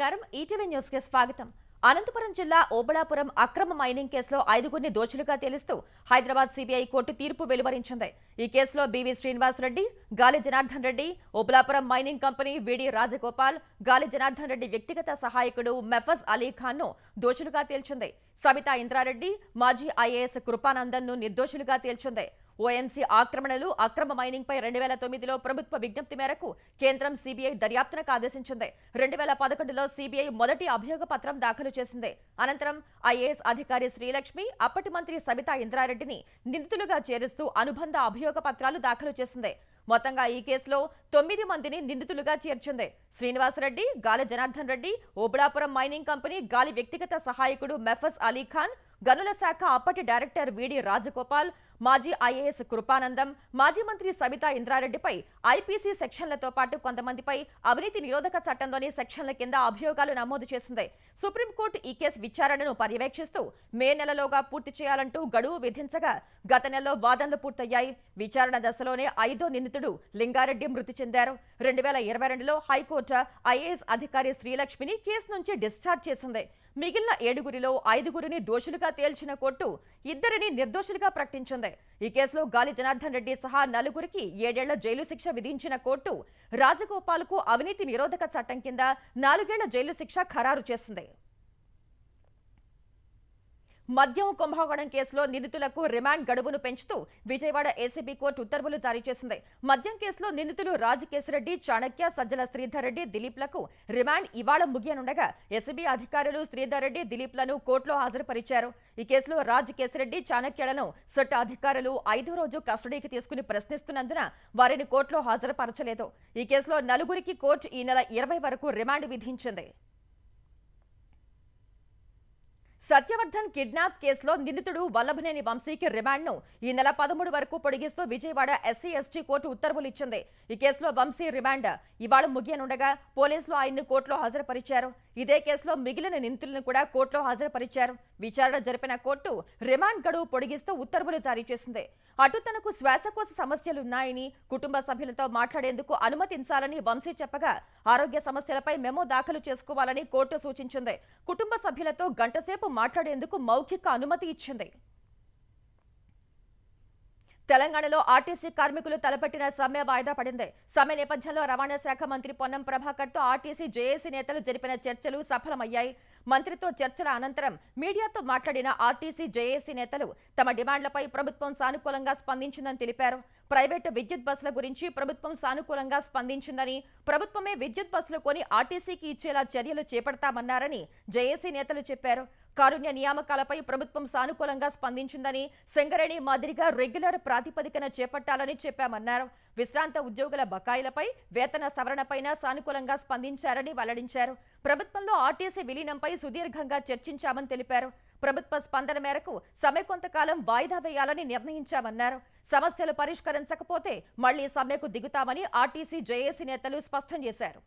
నమస్కారం ETV news కి స్వాగతం। అనంతపురం జిల్లా ఓబళాపురం అక్రమ మైనింగ్ కేసులో 5గురిని దోషులుగా తేలుస్తూ హైదరాబాద్ సిబిఐ కోర్టు తీర్పు వెలువరించింది। ఈ కేసులో బివి శ్రీనివాస్ రెడ్డి, గాలి జనార్దన్ రెడ్డి, ఓబళాపురం మైనింగ్ కంపెనీ విడి రాజగోపాల్, గాలి జనార్దన్ రెడ్డి వ్యక్తిగత సహాయకుడు మెఫజ్ అలీ ఖాన్ ను దోషులుగా తేల్చింది। సబితా ఇంద్రారెడ్డి, మాజీ ఐఏఎస్ కృపానందన్ ను నిర్దోషులుగా తేల్చింది। ఓఎంసీ ఆక్రమణలు, అక్రమ మైనింగ్ పై 2009లో ప్రభుత్వ విజ్ఞప్తి మేరకు కేంద్రం సిబిఐ దర్యాప్తునకు ఆదేశించింది। 2011లో సిబిఐ మొదటి అభియోగ పత్రం దాఖలు చేసింది। అనంతరం ఐఏఎస్ అధికారి శ్రీలక్ష్మి, అప్పటి మంత్రి సబితా ఇంద్రారెడ్డిని నిందితులుగా చేరుస్తూ అనుబంధ అభియోగ పత్రాలు దాఖలు చేసింది। మొత్తంగా ఈ కేసులో 9 మందిని నిందితులుగా చేర్చింది। శ్రీనివాసరెడ్డి, గాలి జనార్దన్ రెడ్డి, ఓబళాపురం మైనింగ్ కంపెనీ గాలి వ్యక్తిగత సహాయకుడు మెఫజ్ అలీ ఖాన్, గనుల శాఖ అప్పటి డైరెక్టర్ విడి రాజగోపాల్, మాజీ ఐఏఎస్ కృపానందం, మాజీ మంత్రి సబితా ఇంద్రారెడ్డిపై ఐపీసీ సెక్షన్లతో పాటు కొంతమందిపై అవినీతి నిరోధక చట్టంలోని సెక్షన్ల కింద అభియోగాలు నమోదు చేసింది। సుప్రీంకోర్టు ఈ కేసు విచారణను పర్యవేక్షిస్తూ మే నెలలోగా పూర్తి చేయాలంటూ గడువు విధించగా గత నెలలో వాదనలు పూర్తయ్యాయి। విచారణ దశలోనే 5వ నిందితుడు లింగారెడ్డి మృతి చెందారు। 2022లో హైకోర్టు ఐఏఎస్ అధికారి శ్రీలక్ష్మిని కేసు నుంచి డిశ్చార్జ్ చేసింది। మిగిలిన 7గురిలో 5గురిని దోషులుగా తేల్చిన కోర్టు 2ని నిర్దోషులుగా ప్రకటించింది। ఈ కేసులో గాలి జనార్దన్ రెడ్డి సహా 4గురికి 7 ఏళ్ల జైలు శిక్ష విధించిన కోర్టు రాజగోపాల్ కు అవినీతి నిరోధక చట్టం కింద 4 ఏళ్ల జైలు శిక్ష ఖరారు చేసింది। మద్యం కుంభకోణం కేసులో నిందితులకు రిమాండ్ గడువును పెంచుతూ విజయవాడ ఏసీబీ కోర్టు ఉత్తర్వులు జారీ చేసింది। మద్యం కేసులో నిందితులు రాజకేశరెడ్డి, చాణక్య, సజ్జల శ్రీధర్ రెడ్డి, దిలీప్లకు రిమాండ్ ఇవాళ ముగియనుండగా ఏసీబీ అధికారులు శ్రీధర్ రెడ్డి, దిలీప్లను కోర్టులో హాజరుపరిచారు। ఈ కేసులో రాజకేశరెడ్డి, చాణక్యలను సిట్ అధికారులు 5వ రోజు కస్టడీకి తీసుకుని ప్రశ్నిస్తున్నందున వారిని కోర్టులో హాజరుపరచలేదు। ఈ కేసులో 4గురికి కోర్టు ఈ నెల 20 వరకు రిమాండ్ విధించింది। సత్యవర్ధన్ కిడ్నాప్ కేసులో నిందితుడు వల్లభనేని వంశీకి రిమాండ్ను ఈ నెల 13 వరకు పొడిగిస్తూ విజయవాడ ఎస్సీ ఎస్టీ కోర్టు ఉత్తర్వులు ఇచ్చింది। ఈ కేసులో వంశీ రిమాండ్ ఇవాళ ముగియనుండగా పోలీసులు ఆయన్ను కోర్టులో హాజరుపరిచారు। ఇదే కేసులో మిగిలిన నిందితులను కూడా కోర్టులో హాజరుపరిచారు। విచారణ జరిపిన కోర్టు రిమాండ్ గడువు పొడిగిస్తూ ఉత్తర్వులు జారీ చేసింది। అటు తనకు శ్వాసకోశ సమస్యలున్నాయని, కుటుంబ సభ్యులతో మాట్లాడేందుకు అనుమతించాలని వంశీ చెప్పగా ఆరోగ్య సమస్యలపై మెమో దాఖలు చేసుకోవాలని కోర్టు సూచించింది। కుటుంబ సభ్యులతో గంటసేపు మాట్లాడేందుకు మౌఖిక అనుమతి ఇచ్చింది। తెలంగాణలో ఆర్టీసీ కార్మికులు తలపెట్టిన సమ్మె వాయిదా పడింది। సమ్మె నేపథ్యంలో రవాణా శాఖ మంత్రి పొన్నం ప్రభాకర్తో ఆర్టీసీ జేఏసీ నేతలు జరిపిన చర్చలు సఫలమయ్యాయి। మంత్రితో చర్చల అనంతరం మీడియాతో మాట్లాడిన ఆర్టీసీ జేఏసీ నేతలు తమ డిమాండ్లపై ప్రభుత్వం సానుకూలంగా స్పందించిందని తెలిపారు। ప్రైవేటు విద్యుత్ బస్సుల గురించి ప్రభుత్వం సానుకూలంగా స్పందించిందని, ప్రభుత్వమే విద్యుత్ బస్సులు కొని ఆర్టీసీకి ఇచ్చేలా చర్యలు చేపడతామన్నారని జేఏసీ నేతలు చెప్పారు। కారుణ్య నియామకాలపై ప్రభుత్వం సానుకూలంగా స్పందించిందని, సింగరేణి మాదిరిగా రెగ్యులర్ ప్రాతిపదికన చేపట్టాలని చెప్పామన్నారు। విశ్రాంత ఉద్యోగుల బకాయిలపై, వేతన సవరణపైన సానుకూలంగా స్పందించారని వెల్లడించారు। ప్రభుత్వంలో ఆర్టీసీ విలీనంపై సుదీర్ఘంగా చర్చించామని తెలిపారు। ప్రభుత్వ స్పందన మేరకు సమ్మె కొంతకాలం వాయిదా వేయాలని నిర్ణయించామన్నారు। సమస్యలు పరిష్కరించకపోతే మళ్లీ సమ్మెకు దిగుతామని ఆర్టీసీ జేఏసీ నేతలు స్పష్టం చేశారు।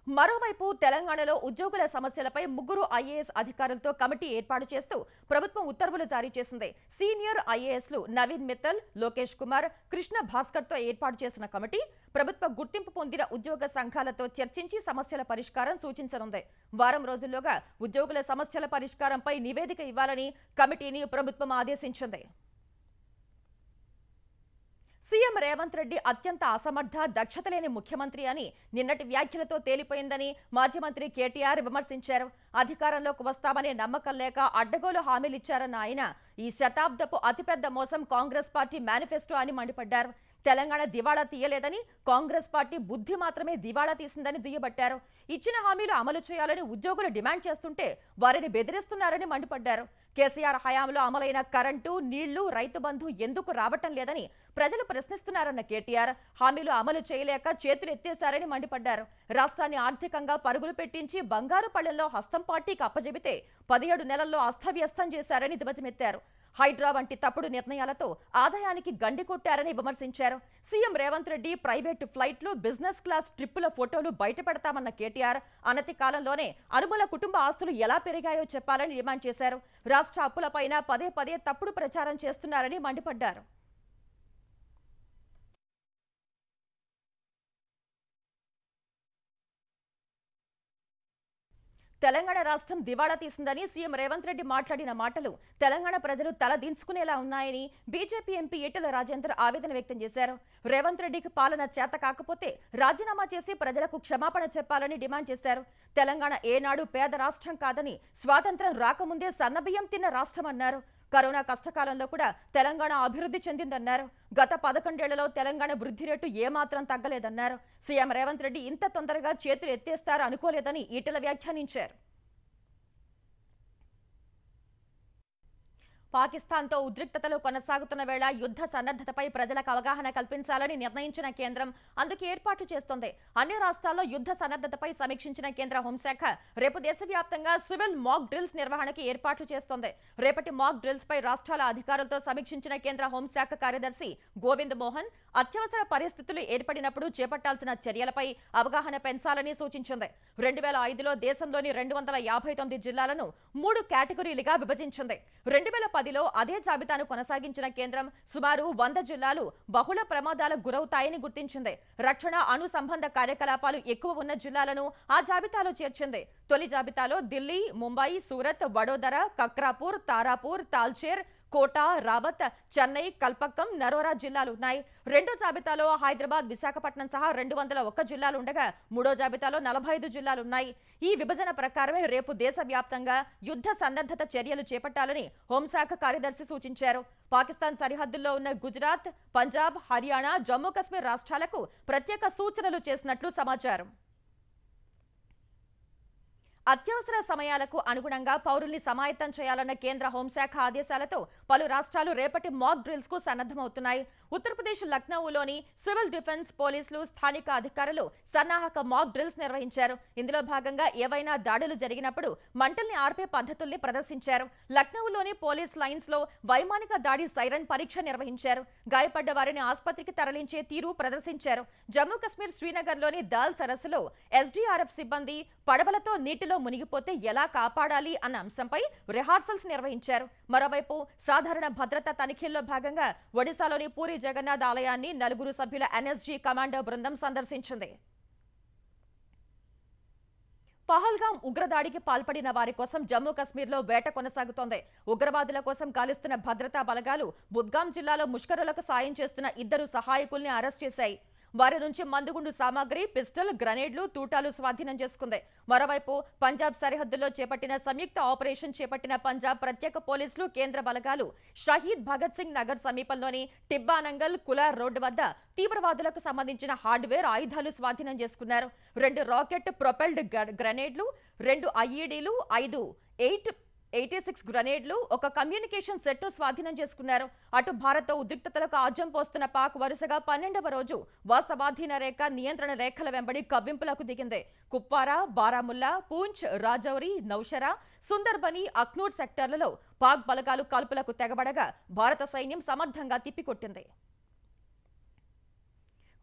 మరోవైపు తెలంగాణలో ఉద్యోగుల సమస్యలపై 3 ఐఏఎస్ అధికారులతో కమిటీ ఏర్పాటు చేస్తూ ప్రభుత్వం ఉత్తర్వులు జారీ చేసింది। సీనియర్ ఐఏఎస్లు నవీన్ మిత్తల్, లోకేష్ కుమార్, కృష్ణ భాస్కర్తో ఏర్పాటు చేసిన కమిటీ ప్రభుత్వ గుర్తింపు పొందిన ఉద్యోగ సంఘాలతో చర్చించి సమస్యల పరిష్కారం సూచించనుంది। వారం రోజుల్లోగా ఉద్యోగుల సమస్యల పరిష్కారంపై నివేదిక ఇవ్వాలని కమిటీని ప్రభుత్వం ఆదేశించింది। సీఎం రేవంత్ రెడ్డి అత్యంత అసమర్థ, దక్షత లేని ముఖ్యమంత్రి అని నిన్నటి వ్యాఖ్యలతో తేలిపోయిందని మాజీ మంత్రి కేటీఆర్ విమర్శించారు। అధికారంలోకి వస్తామనే నమ్మకం లేక అడ్డగోలు హామీలిచ్చారన్న ఆయన ఈ శతాబ్దపు అతిపెద్ద మోసం కాంగ్రెస్ పార్టీ మేనిఫెస్టో అని మండిపడ్డారు। తెలంగాణ దివాళా తీయలేదని, కాంగ్రెస్ పార్టీ బుద్ధి మాత్రమే దివాళా తీసిందని దుయ్యబట్టారు। ఇచ్చిన హామీలు అమలు చేయాలని ఉద్యోగులు డిమాండ్ చేస్తుంటే వారిని బెదిరిస్తున్నారని మండిపడ్డారు। కేసీఆర్ హయాంలో అమలైన కరెంటు, నీళ్లు, రైతు బంధు ఎందుకు రావటం లేదని ప్రజలు ప్రశ్నిస్తున్నారన్న కేటీఆర్ హామీలు అమలు చేయలేక చేతులు ఎత్తేశారని మండిపడ్డారు। రాష్ట్రాన్ని ఆర్థికంగా పరుగులు పెట్టించి బంగారు పళ్లెంలో హస్తం పార్టీకి అప్పజెబితే 17 నెలల్లో అస్తవ్యస్తం చేశారని ధ్వజమెత్తారు। హైడ్రా వంటి తప్పుడు నిర్ణయాలతో ఆదాయానికి గండి కొట్టారని విమర్శించారు। సీఎం రేవంత్ రెడ్డి ప్రైవేటు ఫ్లైట్లు, బిజినెస్ క్లాస్ ట్రిప్పుల ఫోటోలు బయటపెడతామన్న కేటీఆర్ అనతి కాలంలోనే అనుమల కుటుంబ ఆస్తులు ఎలా పెరిగాయో చెప్పాలని డిమాండ్ చేశారు। రాష్ట్ర అప్పులపైన పదే పదే తప్పుడు ప్రచారం చేస్తున్నారని మండిపడ్డారు। తెలంగాణ రాష్ట్రం దివాళా తీసిందని సీఎం రేవంత్ రెడ్డి మాట్లాడిన మాటలు తెలంగాణ ప్రజలు తల దించుకునేలా ఉన్నాయని బీజేపీ ఎంపీ ఈటెల రాజేందర్ ఆవేదన వ్యక్తం చేశారు. రేవంత్ రెడ్డికి పాలన చేత కాకపోతే రాజీనామా చేసి ప్రజలకు క్షమాపణ చెప్పాలని డిమాండ్ చేశారు. తెలంగాణ ఏనాడు పేద రాష్ట్రం కాదని, స్వాతంత్ర్యం రాకముందే సన్నబియ్యం తిన్న రాష్ట్రం అన్నారు. కరోనా కష్టకాలంలో కూడా తెలంగాణ అభివృద్ధి చెందిందన్నారు. గత 11 ఏళ్లలో తెలంగాణ వృద్ధి రేటు ఏమాత్రం తగ్గలేదన్నారు. సీఎం రేవంత్ రెడ్డి ఇంత తొందరగా చేతులు ఎత్తేస్తారు అనుకోలేదని ఈటెల వ్యాఖ్యానించారు. పాకిస్తాన్తో ఉద్రిక్తతలు కొనసాగుతున్న వేళ యుద్ధ సన్నద్ధతపై ప్రజలకు అవగాహన కల్పించాలని నిర్ణయించిన కేంద్రం అందుకు ఏర్పాట్లు చేస్తోంది. అన్ని రాష్ట్రాల్లో యుద్ధ సన్నద్ధతపై సమీక్షించిన కేంద్ర హోంశాఖ రేపు దేశవ్యాప్తంగా సివిల్ మాక్ డ్రిల్స్ నిర్వహణకి ఏర్పాట్లు చేస్తోంది. రేపటి మాక్ డ్రిల్స్ పై రాష్ట్రాల అధికారులతో సమీక్షించిన కేంద్ర హోంశాఖ కార్యదర్శి గోవింద్ మోహన్ అత్యవసర పరిస్థితులు ఏర్పడినప్పుడు చేపట్టాల్సిన చర్యలపై అవగాహన పెంచాలని సూచించింది. 2005లో దేశంలోని 259 జిల్లాలను 3 కేటగిరీలుగా విభజించింది. 2010లో అదే జాబితాను కొనసాగించిన కేంద్రం సుమారు 100 జిల్లాలు బహుళ ప్రమాదాలకు గురవుతాయని గుర్తించింది. రక్షణ, అణు సంబంధ కార్యకలాపాలు ఎక్కువ ఉన్న జిల్లాలను ఆ జాబితాలో చేర్చింది. తొలి జాబితాలో ఢిల్లీ, ముంబై, సూరత్, వడోదర, కక్రాపూర్, తారాపూర్, తాల్చేర్, కోటా, రావత్, చెన్నై, కల్పక్కం, నరోరా జిల్లాలు ఉన్నాయి. రెండో జాబితాలో హైదరాబాద్, విశాఖపట్నం సహా 201 జిల్లాలు ఉండగా మూడో జాబితాలో 45 జిల్లాలున్నాయి. ఈ విభజన ప్రకారమే రేపు దేశవ్యాప్తంగా యుద్ధ సన్నద్ధత చర్యలు చేపట్టాలని హోంశాఖ కార్యదర్శి సూచించారు. పాకిస్తాన్ సరిహద్దుల్లో ఉన్న గుజరాత్, పంజాబ్, హర్యానా, జమ్మూ కశ్మీర్ రాష్ట్రాలకు ప్రత్యేక సూచనలు చేసినట్లు సమాచారం. అత్యవసర సమయాలకు అనుగుణంగా పౌరుల్ని సమాయత్తం చేయాలన్న కేంద్ర హోంశాఖ ఆదేశాలతో పలు రాష్ట్రాలు రేపటి మాక్ డ్రిల్స్ కు సన్నద్ధమవుతున్నాయి. ఉత్తరప్రదేశ్ లక్నోలోని సివిల్ డిఫెన్స్, పోలీసులు, స్థానిక అధికారులు సన్నాహక మాక్ డ్రిల్స్ నిర్వహించారు. ఇందులో భాగంగా ఏవైనా దాడులు జరిగినప్పుడు మంటల్ని ఆర్పే పద్ధతుల్ని ప్రదర్శించారు. లక్నోలోని పోలీస్ లైన్స్ లో వైమానిక దాడి సైరన్ పరీక్ష నిర్వహించారు. గాయపడ్డ వారిని ఆసుపత్రికి తరలించే తీరు ప్రదర్శించారు. జమ్మూ కశ్మీర్ శ్రీనగర్లోని దాల్ సరస్సులో ఎస్డీఆర్ఎఫ్ సిబ్బంది పడవలతో నీటిలో మునిగిపోతే ఎలా కాపాడాలి అన్న అంశంపై రిహార్సల్స్ నిర్వహించారు. మరోవైపు సాధారణ భద్రతా తనిఖీల్లో భాగంగా ఒడిశాలోని పూరి జగన్నాథ్ ఆలయాన్ని 4 సభ్యుల ఎన్ఎస్జీ కమాండో బృందం సందర్శించింది. పహల్గాం ఉగ్రదాడికి పాల్పడిన వారి కోసం జమ్మూ కశ్మీర్లో వేట కొనసాగుతోంది. ఉగ్రవాదుల కోసం గాలిస్తున్న భద్రతా బలగాలు బుద్గాం జిల్లాలో ముష్కరులకు సాయం చేస్తున్న 2 సహాయకుల్ని అరెస్ట్ చేశాయి. వారి నుంచి మందుగుండు సామాగ్రి, పిస్టల్, గ్రనేడ్లు, తూటాలు స్వాధీనం చేసుకుంది. మరోవైపు పంజాబ్ సరిహద్దుల్లో చేపట్టిన సంయుక్త ఆపరేషన్ చేపట్టిన పంజాబ్ ప్రత్యేక పోలీసులు, కేంద్ర బలగాలు షహీద్ భగత్ సింగ్ నగర్ సమీపంలోని టిబ్బానంగల్, కులార్ రోడ్డు వద్ద తీవ్రవాదులకు సంబంధించిన హార్డ్వేర్, ఆయుధాలు స్వాధీనం చేసుకున్నారు. 2 రాకెట్ ప్రొపెల్డ్ గ్రనేడ్లు, 2 ఐఈడీలు, 5 86 గ్రనేడ్లు, ఒక కమ్యూనికేషన్ సెట్ స్వాధీనం చేసుకున్నారు. అటు భారత్తో ఉద్రిక్తతలకు ఆజ్యం పోస్తున్న పాక్ వరుసగా 12వ రోజు వాస్తవాధీన రేఖ, నియంత్రణ రేఖల వెంబడి కవ్వింపులకు దిగింది. కుప్వారా, బారాముల్లా, పూంచ్, రాజౌరి, నౌషరా, సుందర్బని, అఖ్నూర్ సెక్టార్లలో పాక్ బలగాలు కాల్పులకు తెగబడగా భారత సైన్యం సమర్థంగా తిప్పికొట్టింది.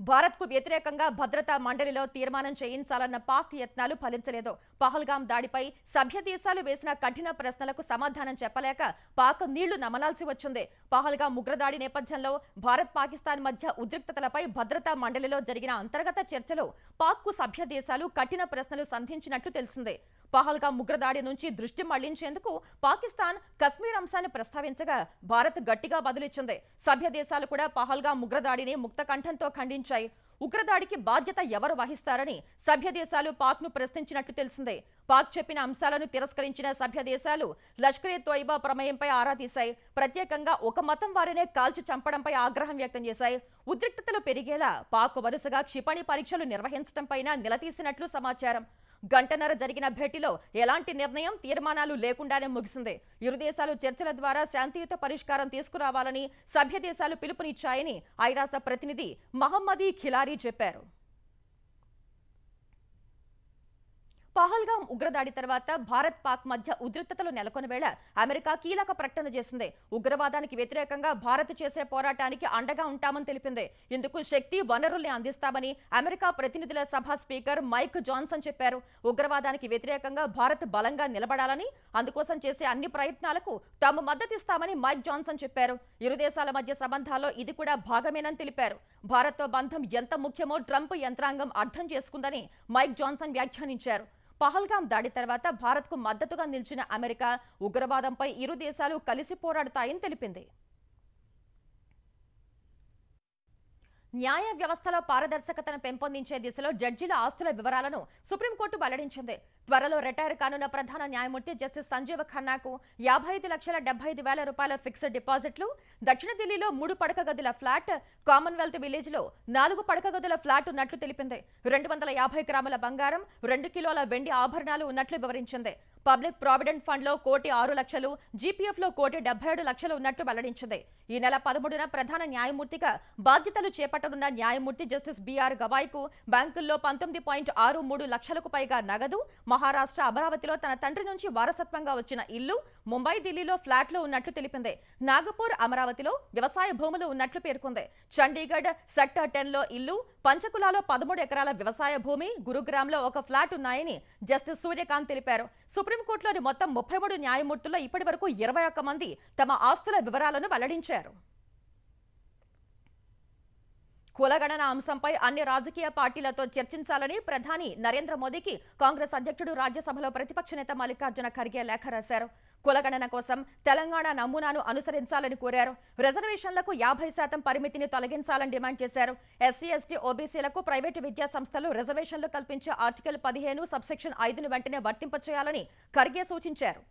భారత్కు వ్యతిరేకంగా భద్రతా మండలిలో తీర్మానం చేయించాలన్న పాక్ యత్నాలు ఫలించలేదు. పహల్గాం దాడిపై సభ్య దేశాలు వేసిన కఠిన ప్రశ్నలకు సమాధానం చెప్పలేక పాక్ నీళ్లు నమలాల్సి వచ్చింది. పహల్గాం ఉగ్రదాడి నేపథ్యంలో భారత్, పాకిస్తాన్ మధ్య ఉద్రిక్తతలపై భద్రతా మండలిలో జరిగిన అంతర్గత చర్చలో పాక్కు సభ్య దేశాలు కఠిన ప్రశ్నలు సంధించినట్లు తెలిసింది. పహల్గాం ఉగ్రదాడి నుంచి దృష్టి మళ్లించేందుకు పాకిస్తాన్ కశ్మీర్ అంశాన్ని ప్రస్తావించగా భారత్ గట్టిగా బదులిచ్చింది. సభ్య దేశాలు కూడా పహల్గాం ఉగ్రదాడిని ముక్తకంఠంతో ఖండించాయి. ఉగ్రదాడికి బాధ్యత ఎవరు వహిస్తారని సభ్య దేశాలు పాక్ను ప్రశ్నించినట్లు తెలిసిందే. పాక్ చెప్పిన అంశాలను తిరస్కరించిన సభ్య దేశాలు లష్కరే తోయిబా ప్రమేయంపై ఆరా తీశాయి. ప్రత్యేకంగా ఒక మతం వారినే కాల్చి చంపడంపై ఆగ్రహం వ్యక్తం చేశాయి. ఉద్రిక్తతలు పెరిగేలా పాక్ వరుసగా క్షిపణి పరీక్షలు నిర్వహించడంపై నిలదీసినట్లు సమాచారం. గంటన్నర జరిగిన భేటీలో ఎలాంటి నిర్ణయం, తీర్మానాలు లేకుండానే ముగిసింది. ఇరు దేశాలు చర్చల ద్వారా శాంతియుత పరిష్కారం తీసుకురావాలని సభ్య దేశాలు పిలుపునిచ్చాయని ఐరాస ప్రతినిధి మహమ్మదీ ఖిలారీ చెప్పారు. పహల్గాం ఉగ్రదాడి తర్వాత భారత్, పాక్ మధ్య ఉద్రిక్తతలు నెలకొన్న వేళ అమెరికా కీలక ప్రకటన చేసింది. ఉగ్రవాదానికి వ్యతిరేకంగా భారత్ చేసే పోరాటానికి అండగా ఉంటామని తెలిపింది. ఇందుకు శక్తి, వనరుల్ని అందిస్తామని అమెరికా ప్రతినిధుల సభ స్పీకర్ మైక్ జాన్సన్ చెప్పారు. ఉగ్రవాదానికి వ్యతిరేకంగా భారత్ బలంగా నిలబడాలని, అందుకోసం చేసే అన్ని ప్రయత్నాలకు తాము మద్దతిస్తామని మైక్ జాన్సన్ చెప్పారు. ఇరు దేశాల మధ్య సంబంధాల్లో ఇది కూడా భాగమేనని తెలిపారు. భారత్తో బంధం ఎంత ముఖ్యమో ట్రంప్ యంత్రాంగం అర్థం చేసుకుందని మైక్ జాన్సన్ వ్యాఖ్యానించారు. పహల్గాం దాడి తర్వాత భారత్కు మద్దతుగా నిలిచిన అమెరికా ఉగ్రవాదంపై ఇరు దేశాలు కలిసి పోరాడతాయని తెలిపింది. న్యాయ వ్యవస్థలో పారదర్శకతను పెంపొందించే దిశలో జడ్జీల ఆస్తుల వివరాలను సుప్రీంకోర్టు వెల్లడించింది. త్వరలో రిటైర్ కానున్న ప్రధాన న్యాయమూర్తి జస్టిస్ సంజీవ్ ఖన్నాకు 55,75,000 రూపాయల ఫిక్స్డ్ డిపాజిట్లు, దక్షిణ ఢిల్లీలో 3 పడక గదుల ఫ్లాట్, కామన్వెల్త్ విలేజ్ లో 4 పడక గదుల ఫ్లాట్ ఉన్నట్లు తెలిపింది. 250 గ్రాముల బంగారం, 2 కిలోల వెండి ఆభరణాలు ఉన్నట్లు వివరించింది. పబ్లిక్ ప్రావిడెంట్ ఫండ్ లో 1,06,00,000, జీపీఎఫ్ లో 1,77,00,000 ఉన్నట్లు వెల్లడించింది. ఈ నెల 13న ప్రధాన న్యాయమూర్తిగా బాధ్యతలు చేపట్టనున్న న్యాయమూర్తి జస్టిస్ బిఆర్ గవాయ్కు బ్యాంకుల్లో 19.63 లక్షలకు పైగా నగదు, మహారాష్ట్ర అమరావతిలో తన తండ్రి నుంచి వారసత్వంగా వచ్చిన ఇల్లు, ముంబై, ఢిల్లీలో ఫ్లాట్లు ఉన్నట్లు తెలిపింది. నాగపూర్, అమరావతిలో వ్యవసాయ భూములు ఉన్నట్లు పేర్కొంది. చండీగఢ్ సెక్టర్ 10లో ఇల్లు, పంచకులాలో 13 ఎకరాల వ్యవసాయ భూమి, గురుగ్రామ్లో ఒక ఫ్లాట్ ఉన్నాయని జస్టిస్ సూర్యకాంత్ తెలిపారు. సుప్రీంకోర్టులోని మొత్తం 33 న్యాయమూర్తుల్లో ఇప్పటి వరకు 21 మంది తమ ఆస్తుల వివరాలను వెల్లడించారు. కులగణన అంశంపై అన్ని రాజకీయ పార్టీలతో చర్చించాలని ప్రధాని నరేంద్ర మోదీకి కాంగ్రెస్ అధ్యక్షుడు రాజ్యసభలో ప్రతిపక్ష నేత మల్లికార్జున ఖర్గే లేఖ రాశారు. కులగణన కోసం తెలంగాణ నమూనాను అనుసరించాలని కోరారు. రిజర్వేషన్లకు 50% పరిమితిని తొలగించాలని డిమాండ్ చేశారు. ఎస్సీ, ఎస్టీ, ఓబీసీలకు ప్రైవేటు విద్యా సంస్థలు రిజర్వేషన్లు కల్పించే ఆర్టికల్ 15 సబ్సెక్షన్ 5ను వెంటనే వర్తింపచేయాలని ఖర్గే సూచించారు.